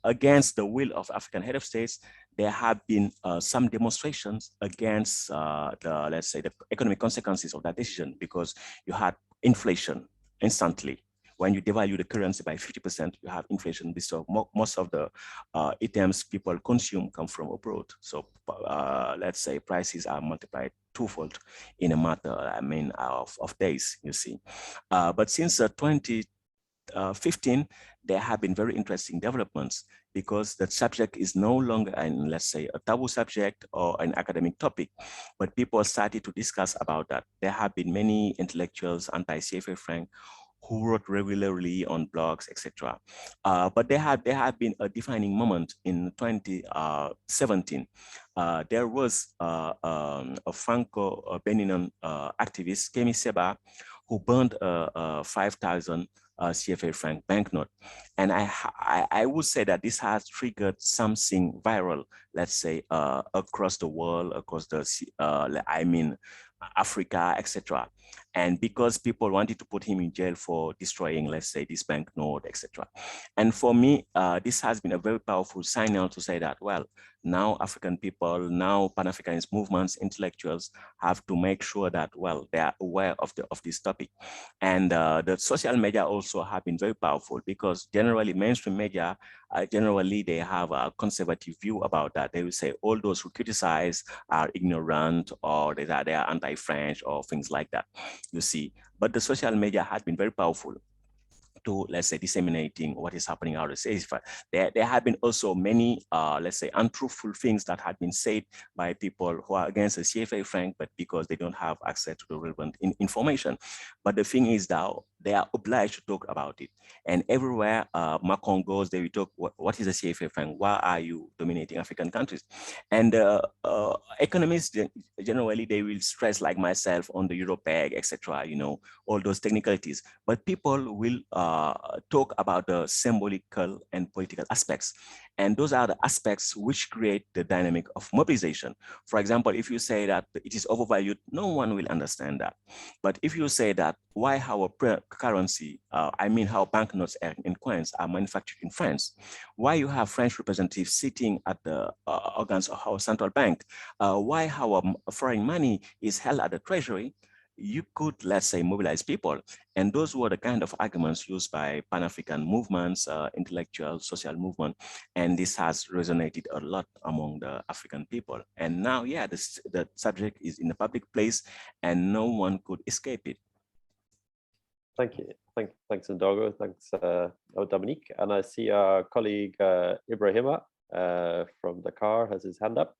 against the will of African head of states, there have been some demonstrations against let's say, the economic consequences of that decision, because you had inflation instantly. When you devalue the currency by 50%, you have inflation. So most of the items people consume come from abroad. So let's say prices are multiplied twofold in a matter, of days, you see. But since 2015, there have been very interesting developments, because the subject is no longer let's say, a taboo subject or an academic topic, but people started to discuss about that. There have been many intellectuals, anti-CFA Franc, who wrote regularly on blogs, etc. But there have been a defining moment in 2017. There was a Franco-Benin activist, Kemi Seba, who burned 5,000 CFA Franc banknote. And I would say that this has triggered something viral, let's say, across the world, across the, Africa, etc. And because people wanted to put him in jail for destroying, let's say, this banknote, etc. And for me, this has been a very powerful signal to say that, well, now African people, now Pan-Africanist movements, intellectuals have to make sure that, well, they are aware of this topic. And the social media also have been very powerful, because generally mainstream media, generally they have a conservative view about that. They will say all those who criticize are ignorant, or they are anti-French or things like that, you see. But the social media has been very powerful to, let's say, disseminating what is happening out of the CFA. There have been also many, let's say, untruthful things that had been said by people who are against the CFA Franc, but because they don't have access to the relevant information. But the thing is that they are obliged to talk about it. And everywhere Macron goes, they will talk, what is the CFA Franc? Why are you dominating African countries? And economists, generally, they will stress, like myself, on the Euro peg, etc., you know, all those technicalities. But people will talk about the symbolical and political aspects. And those are the aspects which create the dynamic of mobilization. For example, if you say that it is overvalued, no one will understand that. But if you say that why our currency, I mean how banknotes and coins are manufactured in France, why you have French representatives sitting at the organs of our central bank, why our foreign money is held at the treasury, you could, let's say, mobilize people. And those were the kind of arguments used by Pan-African movements, intellectual, social movement. And this has resonated a lot among the African people. And now, yeah, the subject is in the public place and no one could escape it.
Thank you. Thanks, Ndongo. Thanks, Dominique. And I see our colleague Ibrahima from Dakar has his hand up.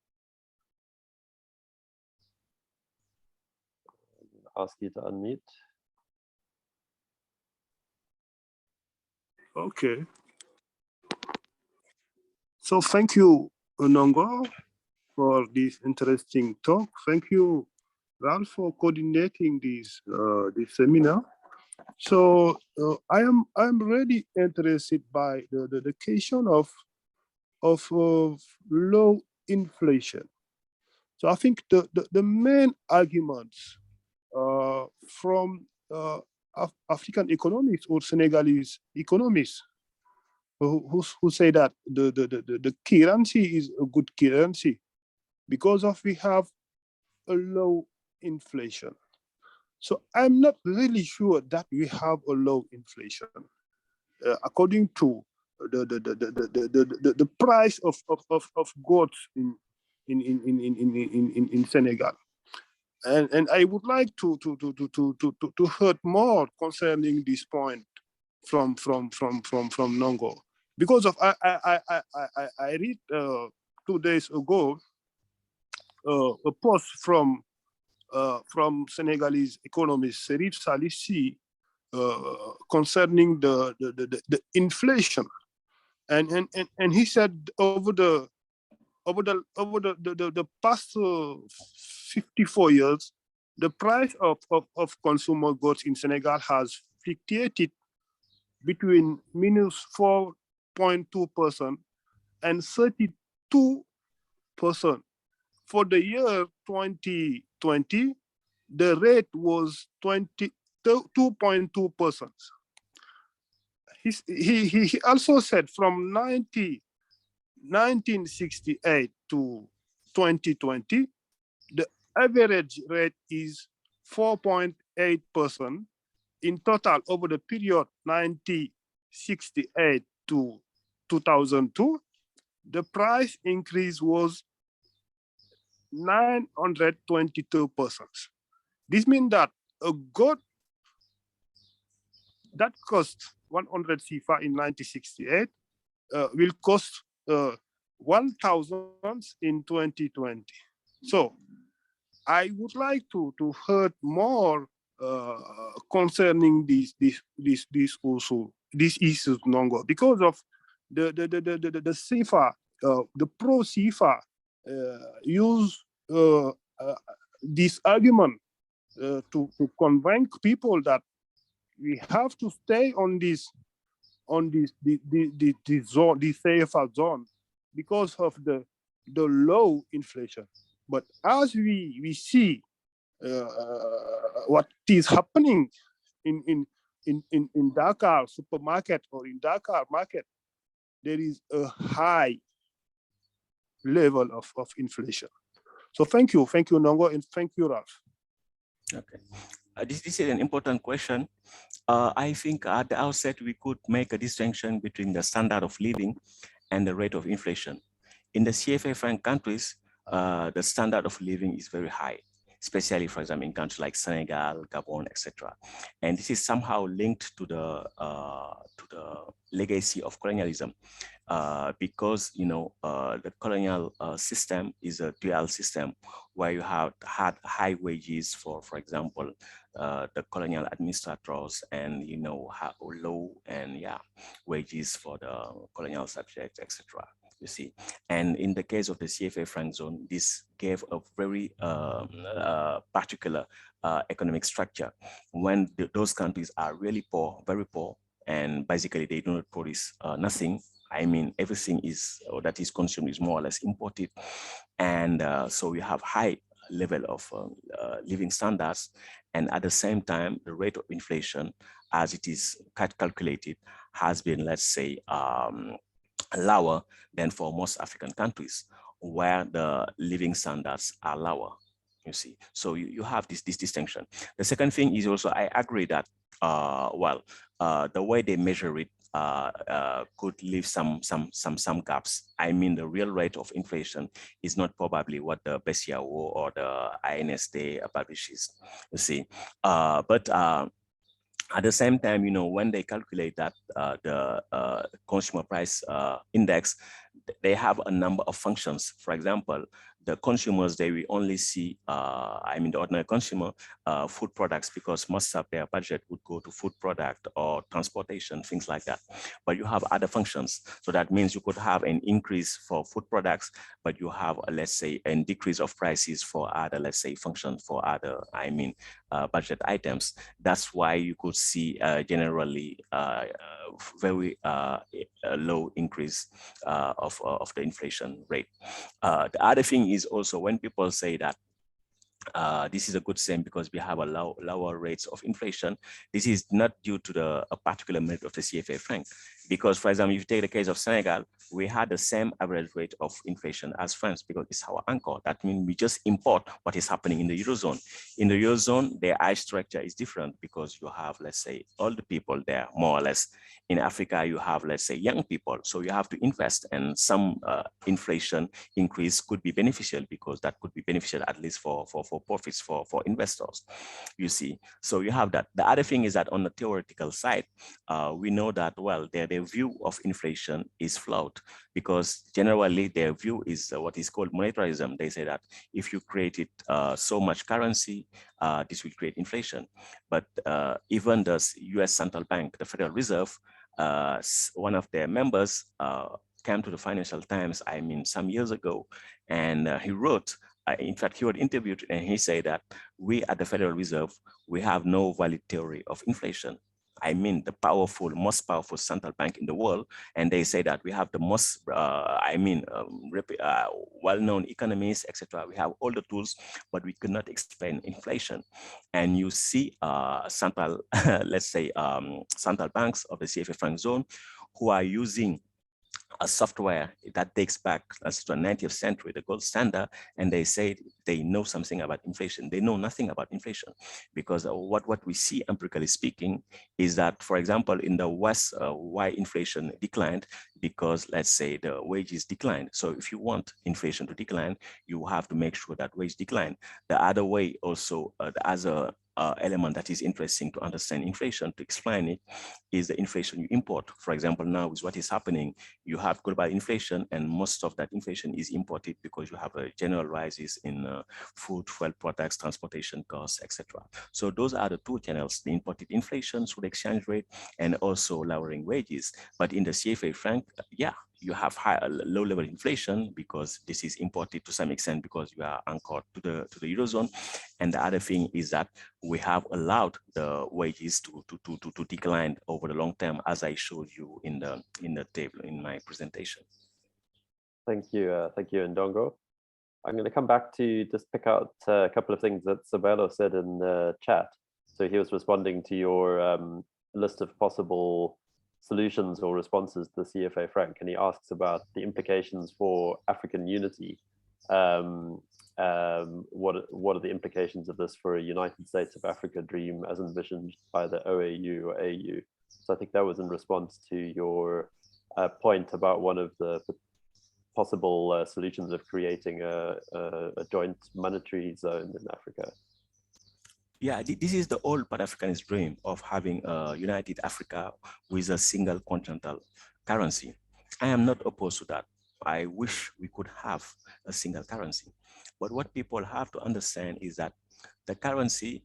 Ask you to unmute.
Okay. So thank you, Ndongo, for this interesting talk. Thank you, Ralph, for coordinating this seminar. So I'm really interested by the question of low inflation. So I think the main arguments from African economists or Senegalese economists who say that the currency is a good currency because we have a low inflation. So I'm not really sure that we have a low inflation. According to the price of goods in Senegal. And I would like to hear more concerning this point from Ndongo, because of I read 2 days ago a post from Senegalese economist Serif Salissi concerning the inflation, and he said over the past 54 years, the price of consumer goods in Senegal has fluctuated between -4.2% and 32%. For the year 2020, the rate was 2.2%. He also said from 1968 to 2020, the average rate is 4.8%. In total, over the period 1968 to 2002, the price increase was 922%. This means that a good that cost 100 CFA in 1968 will cost 1,000 in 2020. So I would like to hear more concerning these issues, Ndongo, because of the CFA, the pro CFA use this argument to convince people that we have to stay on this zone, the CFA zone, because of the low inflation. But as we see what is happening in Dakar supermarket or in Dakar market, there is a high level of inflation. So thank you, Ndongo, and thank you, Ralph.
Okay, this is an important question. I think at the outset we could make a distinction between the standard of living and the rate of inflation. In the CFA Franc countries, the standard of living is very high, especially, for example, in countries like Senegal, Gabon, etc. And this is somehow linked to the legacy of colonialism, because the colonial system is a dual system where you have had high wages for example, the colonial administrators, and low and wages for the colonial subjects, etc. You see, and in the case of the CFA Franc zone, this gave a very particular economic structure when those countries are really poor, very poor, and basically they do not produce nothing. I mean, everything that is consumed is more or less imported, and so we have high level of living standards, and at the same time, the rate of inflation, as it is calculated, has been, let's say, lower than for most African countries, where the living standards are lower. You see, so you have this distinction. The second thing is also, I agree that the way they measure it could leave some gaps. I mean, the real rate of inflation is not probably what the BCAO or the INSD publishes. You see, but at the same time, when they calculate that the consumer price index, they have a number of functions. For example, the consumers, they will only see, the ordinary consumer, food products, because most of their budget would go to food product or transportation, things like that. But you have other functions. So that means you could have an increase for food products, but you have, let's say, a decrease of prices for other, let's say, functions for other, budget items. That's why you could see generally very low increase of the inflation rate. The other thing is also, when people say that this is a good thing because we have a lower rates of inflation, this is not due to a particular merit of the CFA franc. Because, for example, if you take the case of Senegal, we had the same average rate of inflation as France because it's our anchor. That means we just import what is happening in the Eurozone. In the Eurozone, their age structure is different because you have, let's say, older people there, more or less. In Africa, you have, let's say, young people. So you have to invest, and some inflation increase could be beneficial because that could be beneficial at least for profits for investors, you see. So you have that. The other thing is that on the theoretical side, we know that, well, their view of inflation is flawed because generally their view is what is called monetarism. They say that if you created so much currency, this will create inflation. But even the US Central Bank, the Federal Reserve, one of their members came to the Financial Times, some years ago, and he wrote, in fact, he was interviewed and he said that we at the Federal Reserve, we have no valid theory of inflation. The most powerful central bank in the world. And they say that we have the most, well-known economists, etc. We have all the tools, but we could not explain inflation. And you see central, let's say, central banks of the CFA Franc zone who are using a software that dates back to the 19th century, the gold standard, and they say they know something about inflation. They know nothing about inflation because what we see, empirically speaking, is that, for example, in the West, why inflation declined? Because, let's say, the wages declined. So if you want inflation to decline, you have to make sure that wage decline. The other way also, the other element that is interesting to understand inflation, to explain it, is the inflation you import. For example, now with what is happening, you have global inflation, and most of that inflation is imported because you have a general rises in food, fuel products, transportation costs, etc. So those are the two channels: the imported inflation through the exchange rate, and also lowering wages. But in the CFA franc, you have low-level inflation because this is imported to some extent because you are anchored to the Eurozone. And the other thing is that we have allowed the wages to decline over the long term, as I showed you in the table in my presentation.
Thank you, Ndongo. I'm going to come back to just pick out a couple of things that Sabelo said in the chat. So he was responding to your list of possible solutions or responses to the CFA franc, and he asks about the implications for African unity. What are the implications of this for a United States of Africa dream as envisioned by the OAU or AU? So I think that was in response to your point about one of the possible solutions of creating a joint monetary zone in Africa.
Yeah, this is the old Pan-Africanist dream of having a united Africa with a single continental currency. I am not opposed to that. I wish we could have a single currency. But what people have to understand is that the currency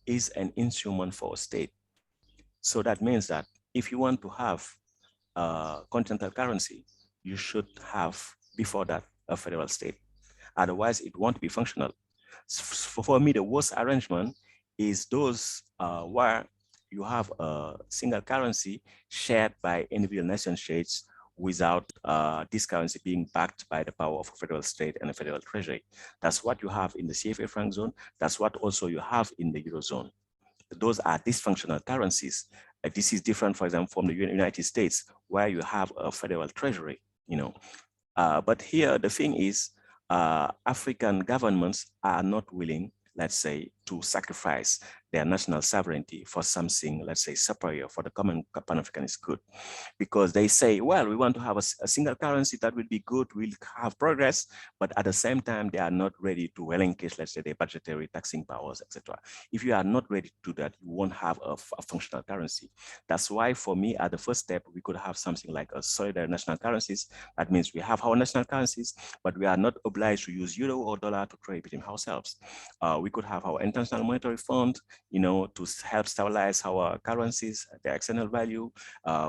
is an instrument for a state. So that means that if you want to have a continental currency, you should have before that a federal state. Otherwise, it won't be functional. For me, the worst arrangement is those where you have a single currency shared by individual nation states without this currency being backed by the power of a federal state and a federal treasury. That's what you have in the CFA franc zone. That's what also you have in the Eurozone. Those are dysfunctional currencies. This is different, for example, from the United States, where you have a federal treasury, you know. But here, the thing is, African governments are not willing, let's say, to sacrifice their national sovereignty for something, let's say, superior for the common Pan-Africanist good. Because they say, well, we want to have a single currency that will be good, we'll have progress, but at the same time, they are not ready to relinquish, let's say, their budgetary taxing powers, etc. If you are not ready to do that, you won't have a functional currency. That's why, for me, at the first step, we could have something like a solidary national currencies. That means we have our national currencies, but we are not obliged to use euro or dollar to trade between ourselves. We could have our international monetary fund, you know, to help stabilize our currencies, their external value.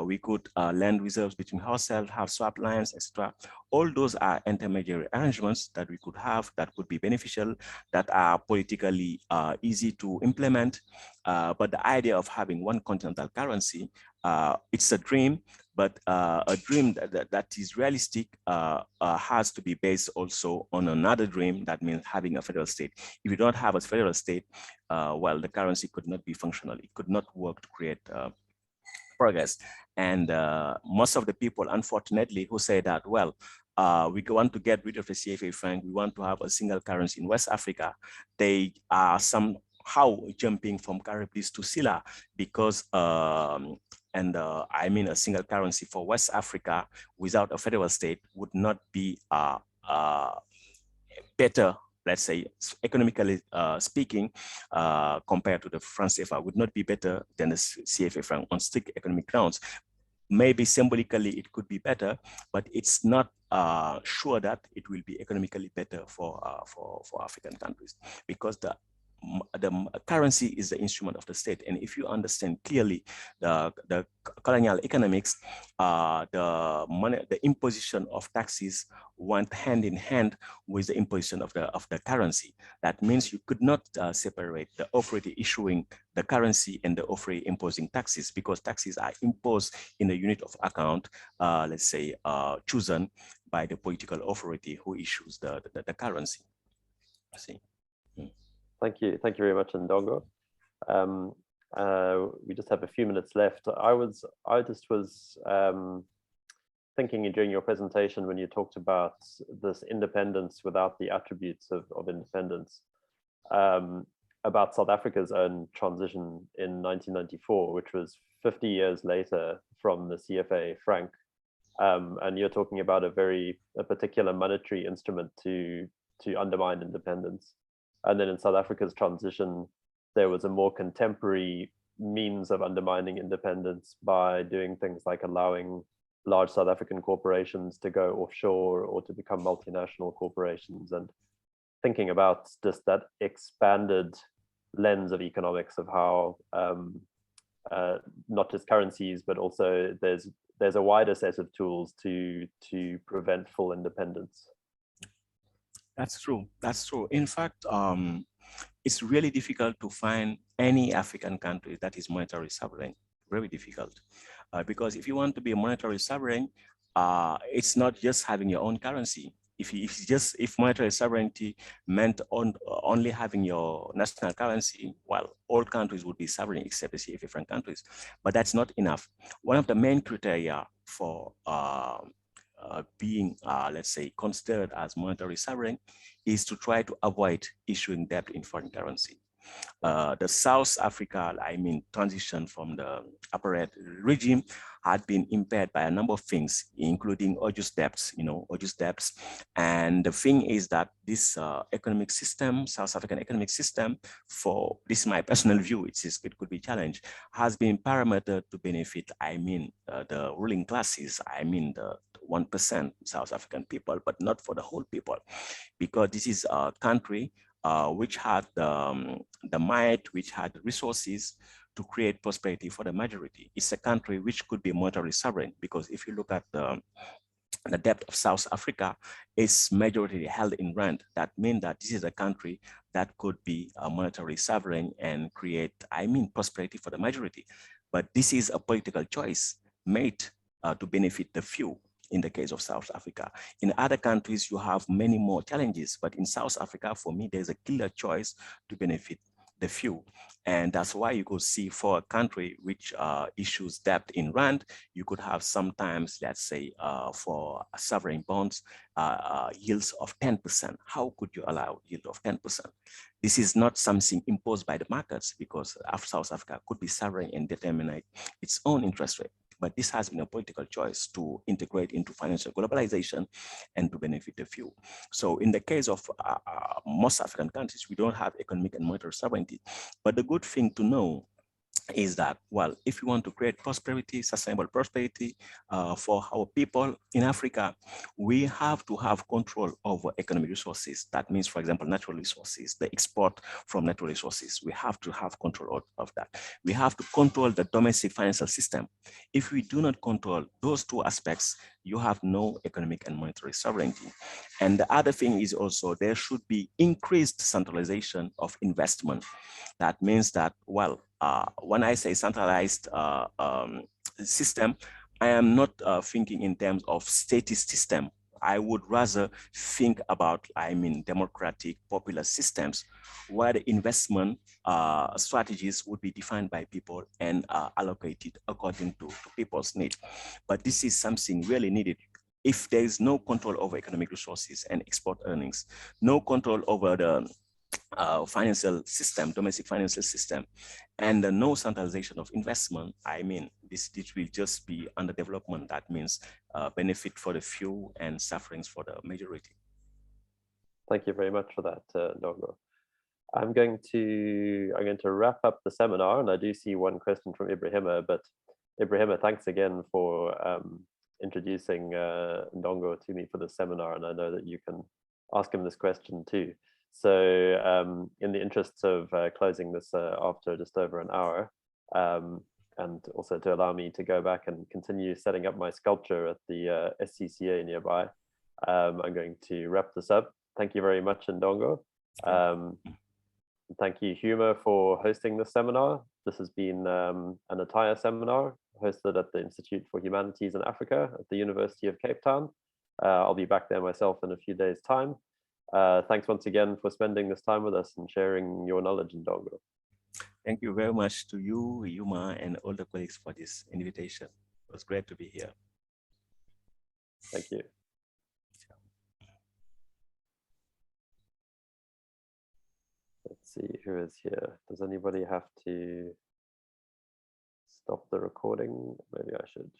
We could lend reserves between ourselves, have swap lines, etc. All those are intermediary arrangements that we could have that could be beneficial, that are politically easy to implement. But the idea of having one continental currency, it's a dream, but a dream that is realistic has to be based also on another dream. That means having a federal state. If you don't have a federal state, well, the currency could not be functional. It could not work to create progress. And most of the people, unfortunately, who say that, well, we want to get rid of the CFA franc, we want to have a single currency in West Africa, they are somehow jumping from Charybdis to Sylla because I mean, a single currency for West Africa without a federal state would not be better, let's say, economically speaking, compared to the franc CFA, would not be better than the CFA franc on strict economic grounds. Maybe symbolically it could be better, but it's not sure that it will be economically better for African countries, because the currency is the instrument of the state. And if you understand clearly the colonial economics, the imposition of taxes went hand in hand with the imposition of the currency. That means you could not separate the authority issuing the currency and the authority imposing taxes, because taxes are imposed in a unit of account, let's say, chosen by the political authority who issues the currency. See.
Thank you very much, Ndongo. We just have a few minutes left. I just was thinking during your presentation when you talked about this independence without the attributes of independence, about South Africa's own transition in 1994, which was 50 years later from the CFA franc. And you're talking about a particular monetary instrument to undermine independence. And then in South Africa's transition, there was a more contemporary means of undermining independence by doing things like allowing large South African corporations to go offshore or to become multinational corporations, and thinking about just that expanded lens of economics of how not just currencies, but also there's a wider set of tools to prevent full independence.
That's true. That's true. In fact, it's really difficult to find any African country that is monetary sovereign. Very difficult, because if you want to be a monetary sovereign, it's not just having your own currency. If monetary sovereignty meant only having your national currency, well, all countries would be sovereign except the CFA franc countries. But that's not enough. One of the main criteria for being, let's say, considered as monetary sovereign is to try to avoid issuing debt in foreign currency. The South Africa, transition from the apartheid regime had been impaired by a number of things, including odious debts, odious debts. And the thing is that this economic system, South African economic system, for this is my personal view, it could be challenged, has been parametered to benefit, the ruling classes, the 1% South African people, but not for the whole people, because this is a country which had the might, which had resources to create prosperity for the majority. It's a country which could be monetarily sovereign, because if you look at the debt of South Africa is majority held in rand. That means that this is a country that could be monetarily sovereign and create, prosperity for the majority. But this is a political choice made to benefit the few in the case of South Africa. In other countries, you have many more challenges, but in South Africa, for me, there's a clear choice to benefit the few. And that's why you could see for a country which issues debt in rand, you could have sometimes, let's say, for sovereign bonds, yields of 10%. How could you allow yield of 10%? This is not something imposed by the markets, because South Africa could be sovereign and determine its own interest rate. But this has been a political choice to integrate into financial globalization and to benefit the few. So in the case of most African countries, we don't have economic and monetary sovereignty. But the good thing to know is that, well, if you want to create prosperity, sustainable prosperity for our people in Africa, we have to have control over economic resources. That means, for example, natural resources, the export from natural resources. We have to have control of that. We have to control the domestic financial system. If we do not control those two aspects, you have no economic and monetary sovereignty. And the other thing is also there should be increased centralization of investment. That means that, well, when I say centralized system, I am not thinking in terms of statist system. I would rather think about, democratic popular systems where the investment strategies would be defined by people and allocated according to people's needs. But this is something really needed. If there is no control over economic resources and export earnings, no control over the financial system, domestic financial system, and no centralization of investment, this will just be underdevelopment. That means benefit for the few and sufferings for the majority.
Thank you very much for that, Ndongo. I'm going to wrap up the seminar, and I do see one question from Ibrahima, but Ibrahima, thanks again for introducing Ndongo to me for the seminar, and I know that you can ask him this question too. So in the interests of closing this after just over an hour, and also to allow me to go back and continue setting up my sculpture at the SCCA nearby, I'm going to wrap this up. Thank you very much, Ndongo. Thank you, Huma, for hosting this seminar. This has been an Attire seminar hosted at the Institute for Humanities in Africa at the University of Cape Town. I'll be back there myself in a few days' time. Thanks once again for spending this time with us and sharing your knowledge, Ndongo.
Thank you very much to you, Yuma, and all the colleagues for this invitation. It was great to be here.
Thank you. Let's see who is here. Does anybody have to stop the recording? Maybe I should.